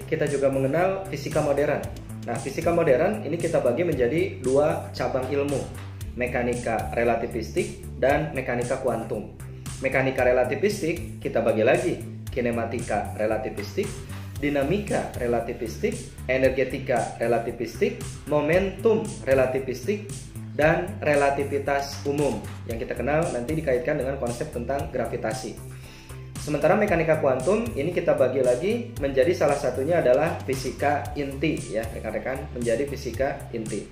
kita juga mengenal fisika modern. Nah, fisika modern ini kita bagi menjadi dua cabang ilmu, mekanika relativistik dan mekanika kuantum. Mekanika relativistik kita bagi lagi, kinematika relativistik, dinamika relativistik, energetika relativistik, momentum relativistik, dan relativitas umum yang kita kenal nanti dikaitkan dengan konsep tentang gravitasi. Sementara mekanika kuantum ini kita bagi lagi menjadi salah satunya adalah fisika inti ya rekan-rekan, menjadi fisika inti.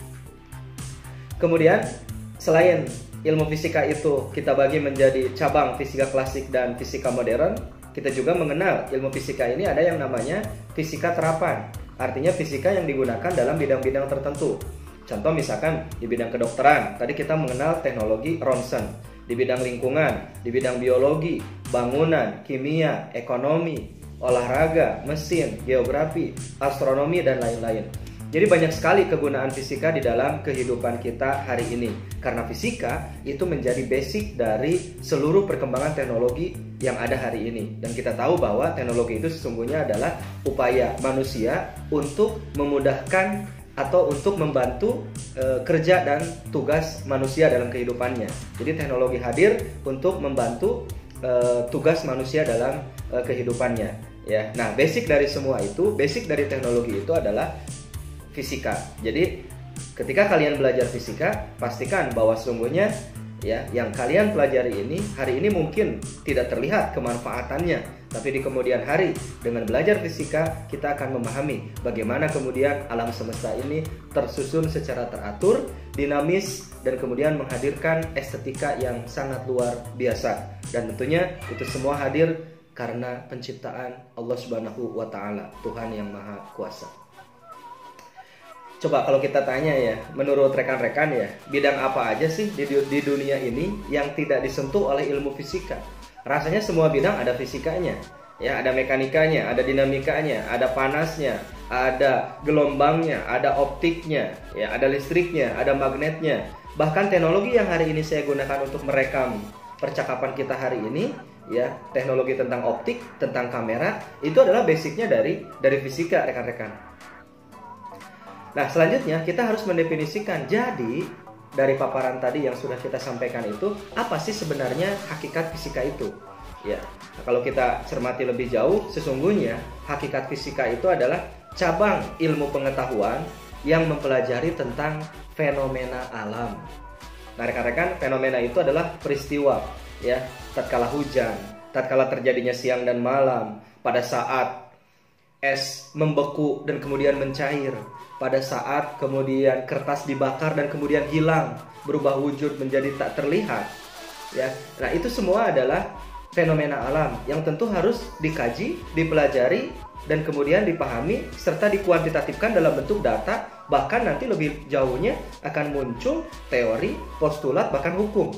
Kemudian selain ilmu fisika itu kita bagi menjadi cabang fisika klasik dan fisika modern, kita juga mengenal ilmu fisika ini ada yang namanya fisika terapan. Artinya fisika yang digunakan dalam bidang-bidang tertentu. Contoh misalkan di bidang kedokteran, tadi kita mengenal teknologi ronsen. Di bidang lingkungan, di bidang biologi, bangunan, kimia, ekonomi, olahraga, mesin, geografi, astronomi, dan lain-lain. Jadi banyak sekali kegunaan fisika di dalam kehidupan kita hari ini. Karena fisika itu menjadi basic dari seluruh perkembangan teknologi yang ada hari ini. Dan kita tahu bahwa teknologi itu sesungguhnya adalah upaya manusia untuk memudahkan atau untuk membantu kerja dan tugas manusia dalam kehidupannya. Jadi teknologi hadir untuk membantu tugas manusia dalam kehidupannya. Ya, nah basic dari semua itu, basic dari teknologi itu adalah fisika. Jadi ketika kalian belajar fisika, pastikan bahwa sesungguhnya ya yang kalian pelajari ini hari ini mungkin tidak terlihat kemanfaatannya. Tapi di kemudian hari dengan belajar fisika kita akan memahami bagaimana kemudian alam semesta ini tersusun secara teratur, dinamis, dan kemudian menghadirkan estetika yang sangat luar biasa. Dan tentunya itu semua hadir karena penciptaan Allah Subhanahu wa Ta'ala, Tuhan yang Maha Kuasa. Coba kalau kita tanya ya, menurut rekan-rekan ya, bidang apa aja sih di dunia ini yang tidak disentuh oleh ilmu fisika? Rasanya semua bidang ada fisikanya, ya ada mekanikanya, ada dinamikanya, ada panasnya, ada gelombangnya, ada optiknya, ya ada listriknya, ada magnetnya. Bahkan teknologi yang hari ini saya gunakan untuk merekam percakapan kita hari ini, ya teknologi tentang optik, tentang kamera, itu adalah basicnya dari fisika rekan-rekan. Nah selanjutnya kita harus mendefinisikan. Jadi dari paparan tadi yang sudah kita sampaikan itu, apa sih sebenarnya hakikat fisika itu? Ya, nah, kalau kita cermati lebih jauh, sesungguhnya hakikat fisika itu adalah cabang ilmu pengetahuan yang mempelajari tentang fenomena alam. Nah, rekan-rekan, fenomena itu adalah peristiwa, ya, tatkala hujan, tatkala terjadinya siang dan malam, pada saat es membeku dan kemudian mencair, pada saat kemudian kertas dibakar dan kemudian hilang, berubah wujud menjadi tak terlihat, ya. Nah, itu semua adalah fenomena alam yang tentu harus dikaji, dipelajari, dan kemudian dipahami serta dikuantitatifkan dalam bentuk data. Bahkan nanti lebih jauhnya akan muncul teori, postulat, bahkan hukum.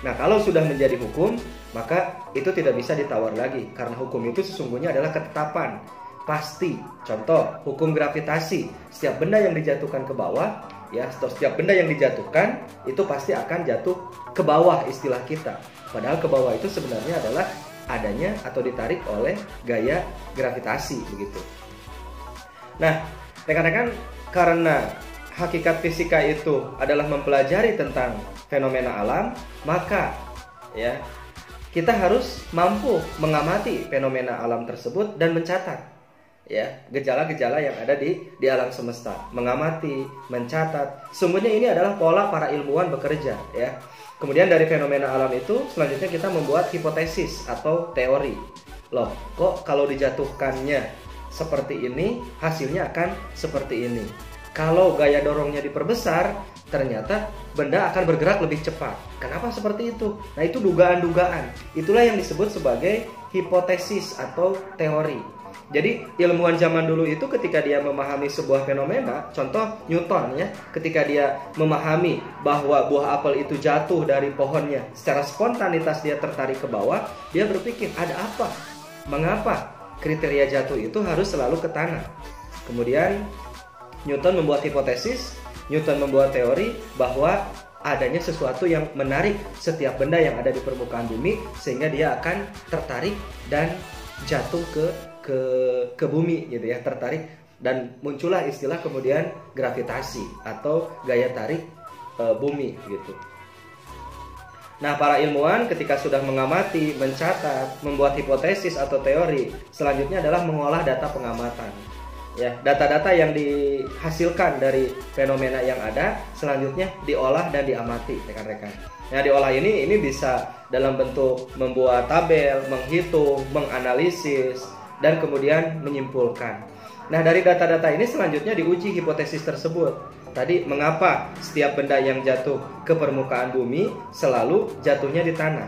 Nah, kalau sudah menjadi hukum, maka itu tidak bisa ditawar lagi, karena hukum itu sesungguhnya adalah ketetapan pasti. Contoh, hukum gravitasi, setiap benda yang dijatuhkan ke bawah, ya, setiap benda yang dijatuhkan itu pasti akan jatuh ke bawah, istilah kita. Padahal ke bawah itu sebenarnya adalah adanya atau ditarik oleh gaya gravitasi begitu. Nah, rekan-rekan, karena hakikat fisika itu adalah mempelajari tentang fenomena alam, maka ya kita harus mampu mengamati fenomena alam tersebut dan mencatat ya gejala-gejala yang ada di alam semesta, mengamati, mencatat. Sungguhnya ini adalah pola para ilmuwan bekerja ya. Kemudian dari fenomena alam itu selanjutnya kita membuat hipotesis atau teori. Loh, kok kalau dijatuhkannya seperti ini hasilnya akan seperti ini. Kalau gaya dorongnya diperbesar, ternyata benda akan bergerak lebih cepat. Kenapa seperti itu? Nah, itu dugaan-dugaan. Itulah yang disebut sebagai hipotesis atau teori. Jadi ilmuwan zaman dulu itu ketika dia memahami sebuah fenomena, contoh Newton ya, ketika dia memahami bahwa buah apel itu jatuh dari pohonnya, secara spontanitas dia tertarik ke bawah, dia berpikir ada apa? Mengapa kriteria jatuh itu harus selalu ke tanah? Kemudian Newton membuat hipotesis, Newton membuat teori bahwa adanya sesuatu yang menarik setiap benda yang ada di permukaan bumi sehingga dia akan tertarik dan jatuh ke ke bumi gitu ya, tertarik, dan muncullah istilah kemudian gravitasi atau gaya tarik bumi gitu. Nah, para ilmuwan ketika sudah mengamati, mencatat, membuat hipotesis atau teori, selanjutnya adalah mengolah data pengamatan. Ya, data-data yang dihasilkan dari fenomena yang ada selanjutnya diolah dan diamati, rekan-rekan. Nah, diolah ini bisa dalam bentuk membuat tabel, menghitung, menganalisis, dan kemudian menyimpulkan. Nah, dari data-data ini selanjutnya diuji hipotesis tersebut. Tadi, mengapa setiap benda yang jatuh ke permukaan bumi selalu jatuhnya di tanah?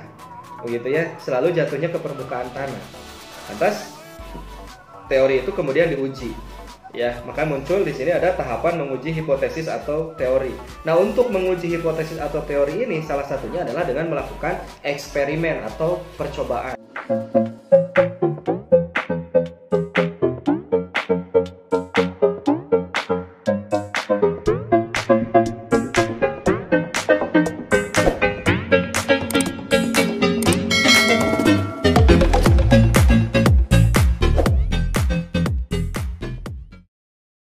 Begitu ya, selalu jatuhnya ke permukaan tanah. Lantas teori itu kemudian diuji. Ya, maka muncul di sini ada tahapan menguji hipotesis atau teori. Nah, untuk menguji hipotesis atau teori ini salah satunya adalah dengan melakukan eksperimen atau percobaan.